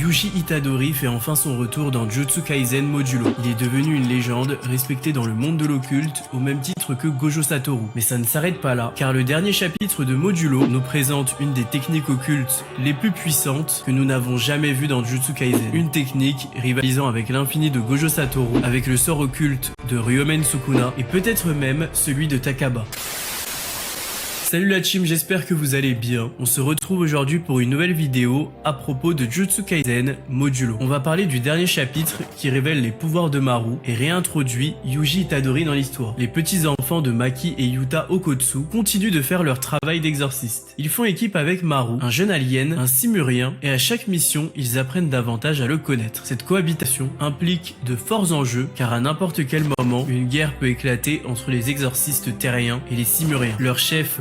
Yuji Itadori fait enfin son retour dans Jujutsu Kaisen Modulo. Il est devenu une légende, respecté dans le monde de l'occulte, au même titre que Gojo Satoru. Mais ça ne s'arrête pas là, car le dernier chapitre de Modulo nous présente une des techniques occultes les plus puissantes que nous n'avons jamais vues dans Jujutsu Kaisen. Une technique rivalisant avec l'infini de Gojo Satoru, avec le sort occulte de Ryomen Sukuna, et peut-être même celui de Takaba. Salut la team, j'espère que vous allez bien. On se retrouve aujourd'hui pour une nouvelle vidéo à propos de Jujutsu Kaisen Modulo. On va parler du dernier chapitre qui révèle les pouvoirs de Maru et réintroduit Yuji Itadori dans l'histoire. Les petits enfants de Maki et Yuta Okotsu continuent de faire leur travail d'exorciste. Ils font équipe avec Maru, un jeune alien, un simurien, et à chaque mission, ils apprennent davantage à le connaître. Cette cohabitation implique de forts enjeux, car à n'importe quel moment, une guerre peut éclater entre les exorcistes terriens et les simuriens. Leur chef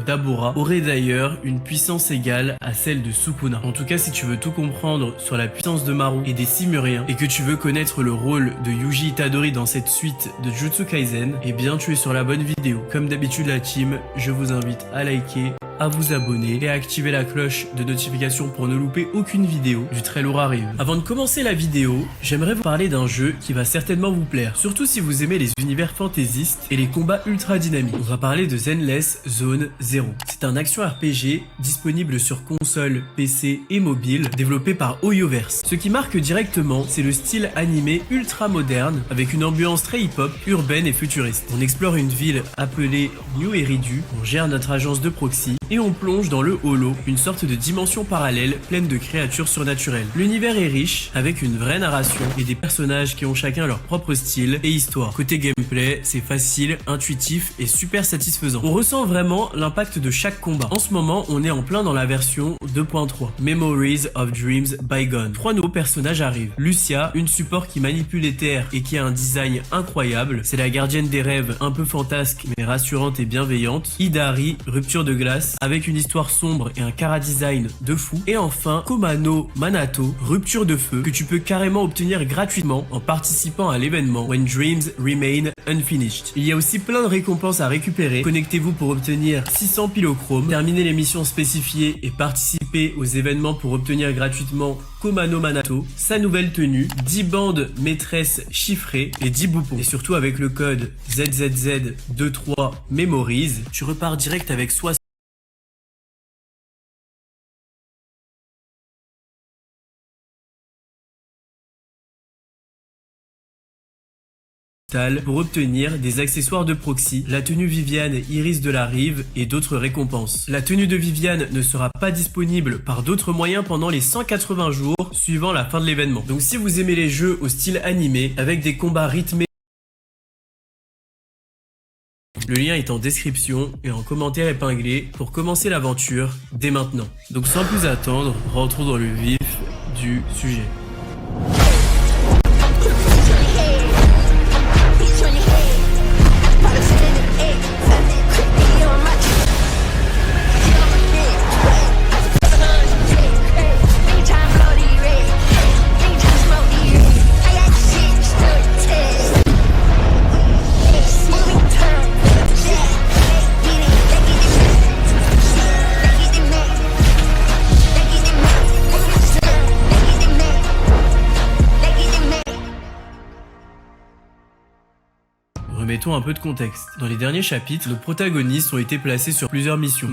aurait d'ailleurs une puissance égale à celle de Sukuna. En tout cas, si tu veux tout comprendre sur la puissance de Maru et des Simuriens et que tu veux connaître le rôle de Yuji Itadori dans cette suite de Jujutsu Kaisen, eh bien tu es sur la bonne vidéo. Comme d'habitude la team, je vous invite à liker, à vous abonner et à activer la cloche de notification pour ne louper aucune vidéo, du très lourd arrive. Avant de commencer la vidéo, j'aimerais vous parler d'un jeu qui va certainement vous plaire, surtout si vous aimez les univers fantaisistes et les combats ultra dynamiques. On va parler de Zenless Zone Zero. C'est un action RPG disponible sur console, PC et mobile, développé par Hoyoverse. Ce qui marque directement, c'est le style animé ultra moderne, avec une ambiance très hip-hop, urbaine et futuriste. On explore une ville appelée New Eridu, on gère notre agence de proxy, et on plonge dans le Holo, une sorte de dimension parallèle pleine de créatures surnaturelles. L'univers est riche, avec une vraie narration et des personnages qui ont chacun leur propre style et histoire. Côté gameplay, c'est facile, intuitif et super satisfaisant. On ressent vraiment l'impact de chaque combat. En ce moment, on est en plein dans la version 2.3, Memories of Dreams Bygone. 3 nouveaux personnages arrivent. Lucia, une support qui manipule les terres et qui a un design incroyable. C'est la gardienne des rêves, un peu fantasque mais rassurante et bienveillante. Hidari, rupture de glace, avec une histoire sombre et un chara-design de fou. Et enfin, Komano Manato, rupture de feu, que tu peux carrément obtenir gratuitement en participant à l'événement When Dreams Remain Unfinished. Il y a aussi plein de récompenses à récupérer. Connectez-vous pour obtenir 600 pilochrome, terminer les missions spécifiées et participer aux événements pour obtenir gratuitement Komano Manato, sa nouvelle tenue, 10 bandes maîtresses chiffrées et 10 boupons. Et surtout avec le code ZZZ23 Memories, tu repars direct avec 60 pour obtenir des accessoires de proxy, la tenue Viviane Iris de la Rive et d'autres récompenses. La tenue de Viviane ne sera pas disponible par d'autres moyens pendant les 180 jours suivant la fin de l'événement. Donc si vous aimez les jeux au style animé avec des combats rythmés, le lien est en description et en commentaire épinglé pour commencer l'aventure dès maintenant. Donc sans plus attendre, rentrons dans le vif du sujet. Remettons un peu de contexte. Dans les derniers chapitres, nos protagonistes ont été placés sur plusieurs missions.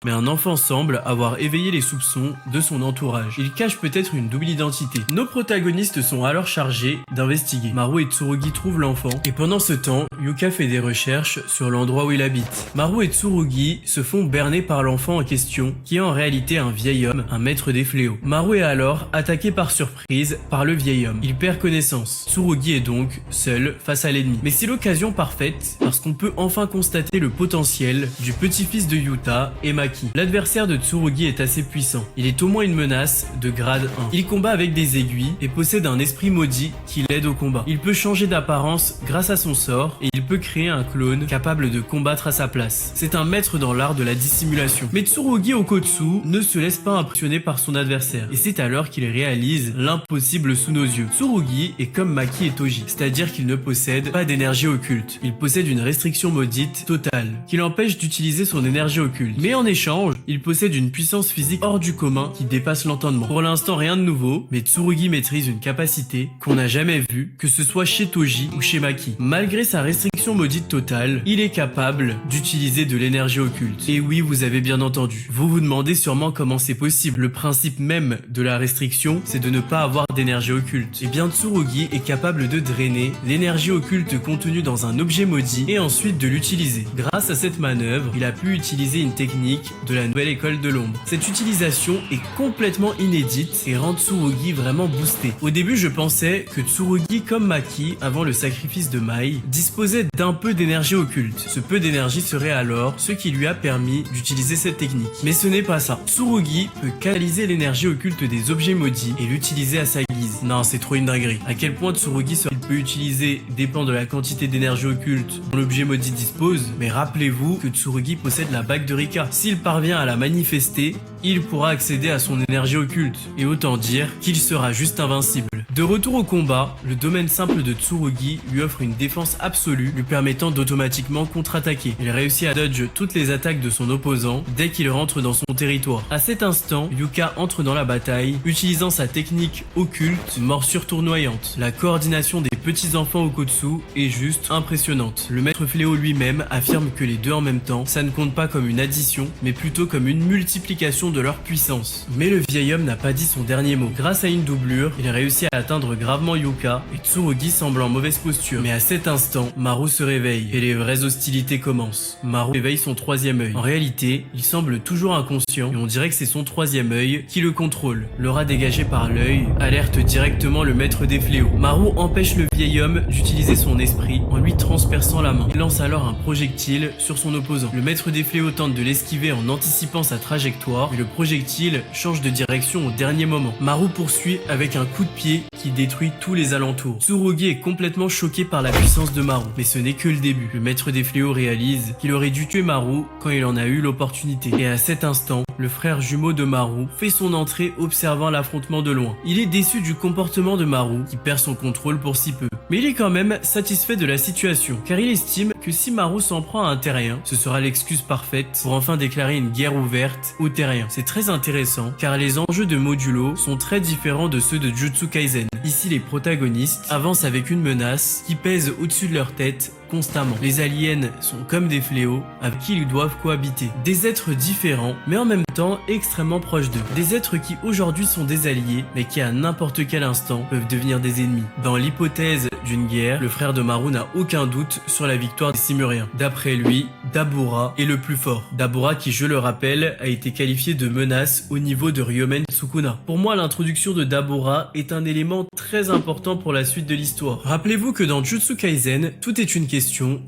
Mais un enfant semble avoir éveillé les soupçons de son entourage. Il cache peut-être une double identité. Nos protagonistes sont alors chargés d'investiguer. Maru et Tsurugi trouvent l'enfant, et pendant ce temps, Yuka fait des recherches sur l'endroit où il habite. Maru et Tsurugi se font berner par l'enfant en question, qui est en réalité un vieil homme, un maître des fléaux. Maru est alors attaqué par surprise par le vieil homme. Il perd connaissance. Tsurugi est donc seul face à l'ennemi. Mais c'est l'occasion parfaite, parce qu'on peut enfin constater le potentiel du petit-fils de Yuta, Emaki. Maki. L'adversaire de Tsurugi est assez puissant. Il est au moins une menace de grade 1. Il combat avec des aiguilles et possède un esprit maudit qui l'aide au combat. Il peut changer d'apparence grâce à son sort et il peut créer un clone capable de combattre à sa place. C'est un maître dans l'art de la dissimulation. Mais Tsurugi Okotsu ne se laisse pas impressionner par son adversaire et c'est alors qu'il réalise l'impossible sous nos yeux. Tsurugi est comme Maki et Toji, c'est-à-dire qu'il ne possède pas d'énergie occulte. Il possède une restriction maudite totale qui l'empêche d'utiliser son énergie occulte. Mais en échange, il possède une puissance physique hors du commun qui dépasse l'entendement. Pour l'instant, rien de nouveau, mais Tsurugi maîtrise une capacité qu'on n'a jamais vue, que ce soit chez Toji ou chez Maki. Malgré sa restriction maudite totale, il est capable d'utiliser de l'énergie occulte. Et oui, vous avez bien entendu. Vous vous demandez sûrement comment c'est possible. Le principe même de la restriction, c'est de ne pas avoir d'énergie occulte. Et bien Tsurugi est capable de drainer l'énergie occulte contenue dans un objet maudit et ensuite de l'utiliser. Grâce à cette manœuvre, il a pu utiliser une technique de la nouvelle école de l'ombre. Cette utilisation est complètement inédite et rend Tsurugi vraiment boosté. Au début, je pensais que Tsurugi, comme Maki, avant le sacrifice de Mai, disposait d'un peu d'énergie occulte. Ce peu d'énergie serait alors ce qui lui a permis d'utiliser cette technique. Mais ce n'est pas ça. Tsurugi peut canaliser l'énergie occulte des objets maudits et l'utiliser à sa guise. Non, c'est trop une dinguerie. À quel point Tsurugi il peut utiliser dépend de la quantité d'énergie occulte dont l'objet maudit dispose, mais rappelez-vous que Tsurugi possède la bague de Rika. S'il parvient à la manifester, il pourra accéder à son énergie occulte, et autant dire qu'il sera juste invincible. De retour au combat, le domaine simple de Tsurugi lui offre une défense absolue, lui permettant d'automatiquement contre-attaquer. Il réussit à dodge toutes les attaques de son opposant dès qu'il rentre dans son territoire. À cet instant, Yuka entre dans la bataille, utilisant sa technique occulte, morsure tournoyante. La coordination des petits enfants Okotsu est juste impressionnante. Le maître fléau lui-même affirme que les deux en même temps, ça ne compte pas comme une addition, mais plutôt comme une multiplication de leur puissance. Mais le vieil homme n'a pas dit son dernier mot. Grâce à une doublure, il a réussi à atteindre gravement Yuka et Tsurugi semble en mauvaise posture. Mais à cet instant, Maru se réveille et les vraies hostilités commencent. Maru éveille son troisième œil. En réalité, il semble toujours inconscient et on dirait que c'est son troisième œil qui le contrôle. L'aura dégagée par l'œil alerte directement le maître des fléaux. Maru empêche le vieil homme d'utiliser son esprit en lui transperçant la main. Il lance alors un projectile sur son opposant. Le maître des fléaux tente de l'esquiver en anticipant sa trajectoire, mais le projectile change de direction au dernier moment. Maru poursuit avec un coup de pied qui détruit tous les alentours. Tsurugi est complètement choqué par la puissance de Maru, mais ce n'est que le début. Le maître des fléaux réalise qu'il aurait dû tuer Maru quand il en a eu l'opportunité. Et à cet instant, le frère jumeau de Maru fait son entrée observant l'affrontement de loin. Il est déçu du comportement de Maru qui perd son contrôle pour si peu. Mais il est quand même satisfait de la situation, car il estime que si Maru s'en prend à un terrien, ce sera l'excuse parfaite pour enfin déclarer une guerre ouverte aux terriens. C'est très intéressant, car les enjeux de Modulo sont très différents de ceux de Jujutsu Kaisen. Ici, les protagonistes avancent avec une menace qui pèse au-dessus de leur tête constamment. Les aliens sont comme des fléaux avec qui ils doivent cohabiter. Des êtres différents, mais en même temps extrêmement proches d'eux. Des êtres qui aujourd'hui sont des alliés, mais qui à n'importe quel instant peuvent devenir des ennemis. Dans l'hypothèse d'une guerre, le frère de Maru n'a aucun doute sur la victoire des Simuriens. D'après lui, Dabura est le plus fort. Dabura qui, je le rappelle, a été qualifié de menace au niveau de Ryomen Sukuna. Pour moi, l'introduction de Dabura est un élément très important pour la suite de l'histoire. Rappelez-vous que dans Jujutsu Kaisen, tout est une question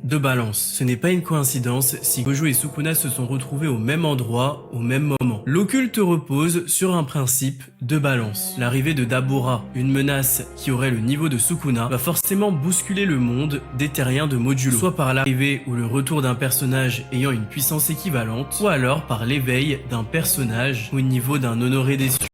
de balance. Ce n'est pas une coïncidence si Gojo et Sukuna se sont retrouvés au même endroit, au même moment. L'occulte repose sur un principe de balance. L'arrivée de Dabura, une menace qui aurait le niveau de Sukuna, va forcément bousculer le monde des terriens de Modulo, soit par l'arrivée ou le retour d'un personnage ayant une puissance équivalente, ou alors par l'éveil d'un personnage au niveau d'un honoré des cieux.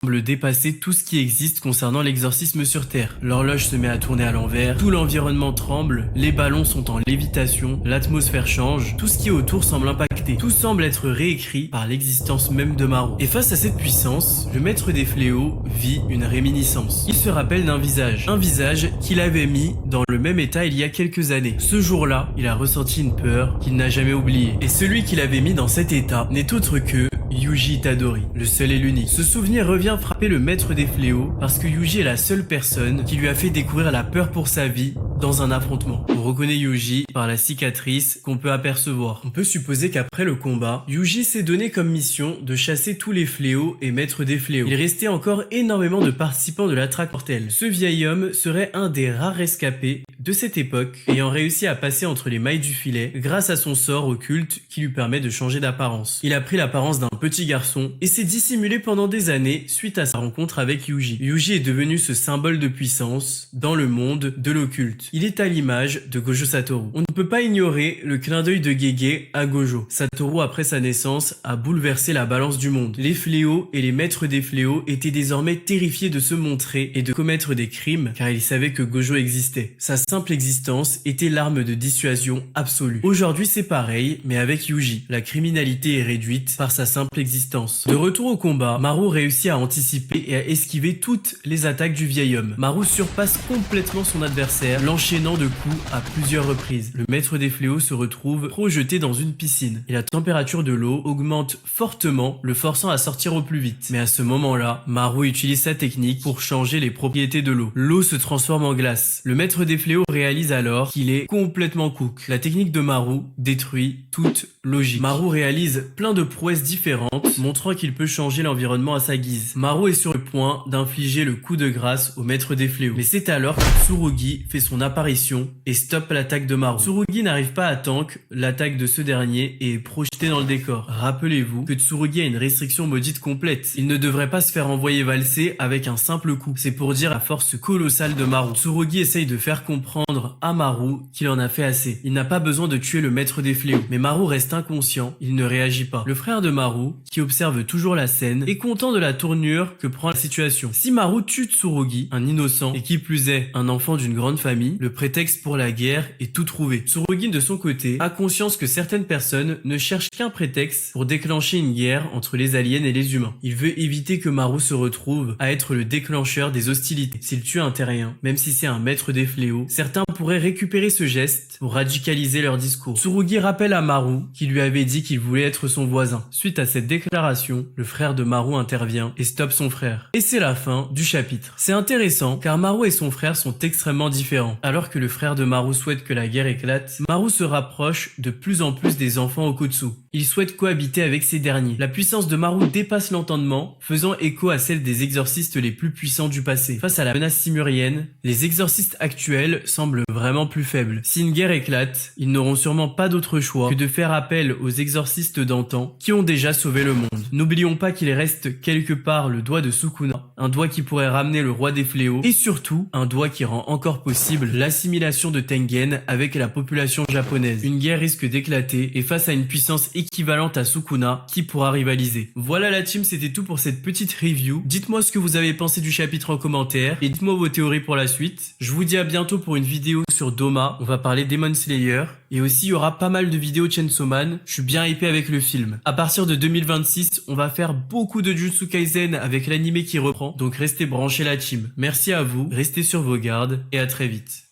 Semble dépasser tout ce qui existe concernant l'exorcisme sur Terre. L'horloge se met à tourner à l'envers, tout l'environnement tremble, les ballons sont en lévitation, l'atmosphère change, tout ce qui est autour semble impacté. Tout semble être réécrit par l'existence même de Maru. Et face à cette puissance, le maître des fléaux vit une réminiscence. Il se rappelle d'un visage. Un visage qu'il avait mis dans le même état il y a quelques années. Ce jour-là, il a ressenti une peur qu'il n'a jamais oubliée. Et celui qu'il avait mis dans cet état n'est autre que Yuji Itadori, le seul et l'unique. Ce souvenir revient frapper le maître des fléaux parce que Yuji est la seule personne qui lui a fait découvrir la peur pour sa vie dans un affrontement. On reconnaît Yuji par la cicatrice qu'on peut apercevoir. On peut supposer qu'après le combat, Yuji s'est donné comme mission de chasser tous les fléaux et maître des fléaux. Il restait encore énormément de participants de la traque mortelle. Ce vieil homme serait un des rares rescapés de cette époque, ayant réussi à passer entre les mailles du filet grâce à son sort occulte qui lui permet de changer d'apparence. Il a pris l'apparence d'un petit garçon et s'est dissimulé pendant des années suite à sa rencontre avec Yuji. Yuji est devenu ce symbole de puissance dans le monde de l'occulte. Il est à l'image de Gojo Satoru. On ne peut pas ignorer le clin d'œil de Gege à Gojo. Satoru, après sa naissance, a bouleversé la balance du monde. Les fléaux et les maîtres des fléaux étaient désormais terrifiés de se montrer et de commettre des crimes car ils savaient que Gojo existait. Sa simple existence était l'arme de dissuasion absolue. Aujourd'hui c'est pareil, mais avec Yuji. La criminalité est réduite par sa simple existence. De retour au combat, Maru réussit à anticiper et à esquiver toutes les attaques du vieil homme. Maru surpasse complètement son adversaire, l'enchaînant de coups à plusieurs reprises. Le maître des fléaux se retrouve projeté dans une piscine et la température de l'eau augmente fortement, le forçant à sortir au plus vite. Mais à ce moment-là, Maru utilise sa technique pour changer les propriétés de l'eau. L'eau se transforme en glace. Le maître des fléaux réalise alors qu'il est complètement cook. La technique de Maru détruit toute logique. Maru réalise plein de prouesses différentes, montrant qu'il peut changer l'environnement à sa guise. Maru est sur le point d'infliger le coup de grâce au maître des fléaux. Mais c'est alors que Tsurugi fait son apparition et stoppe l'attaque de Maru. Tsurugi n'arrive pas à tank l'attaque de ce dernier et est projeté dans le décor. Rappelez-vous que Tsurugi a une restriction maudite complète. Il ne devrait pas se faire envoyer valser avec un simple coup. C'est pour dire la force colossale de Maru. Tsurugi essaye de faire comprendre à Maru qu'il en a fait assez. Il n'a pas besoin de tuer le maître des fléaux. Mais Maru reste inconscient, il ne réagit pas. Le frère de Maru, qui observe toujours la scène, est content de la tournure que prend la situation. Si Maru tue Tsurugi, un innocent, et qui plus est, un enfant d'une grande famille, le prétexte pour la guerre est tout trouvé. Tsurugi, de son côté, a conscience que certaines personnes ne cherchent qu'un prétexte pour déclencher une guerre entre les aliens et les humains. Il veut éviter que Maru se retrouve à être le déclencheur des hostilités. S'il tue un terrien, même si c'est un maître des fléaux, certains pourraient récupérer ce geste pour radicaliser leur discours. Tsurugi rappelle à Maru qui lui avait dit qu'il voulait être son voisin. Suite à cette déclaration, le frère de Maru intervient et stoppe son frère. Et c'est la fin du chapitre. C'est intéressant car Maru et son frère sont extrêmement différents. Alors que le frère de Maru souhaite que la guerre éclate, Maru se rapproche de plus en plus des enfants Okutsu. Il souhaite cohabiter avec ces derniers. La puissance de Maru dépasse l'entendement, faisant écho à celle des exorcistes les plus puissants du passé. Face à la menace simurienne, les exorcistes actuels semblent vraiment plus faibles. Si une guerre éclate, ils n'auront sûrement pas d'autre choix que de faire appel aux exorcistes d'antan qui ont déjà sauvé le monde. N'oublions pas qu'il reste quelque part le doigt de Sukuna, un doigt qui pourrait ramener le roi des fléaux et surtout un doigt qui rend encore possible l'assimilation de Tengen avec la population japonaise. Une guerre risque d'éclater et face à une puissance équivalente à Sukuna, qui pourra rivaliser. Voilà la team, c'était tout pour cette petite review. Dites-moi ce que vous avez pensé du chapitre en commentaire et dites-moi vos théories pour la suite. Je vous dis à bientôt pour une vidéo sur Doma, on va parler Demon Slayer et aussi il y aura pas mal de vidéos de Chainsaw Man. Je suis bien hypé avec le film. À partir de 2026, on va faire beaucoup de Jujutsu Kaisen avec l'anime qui reprend, donc restez branchés la team. Merci à vous, restez sur vos gardes et à très vite.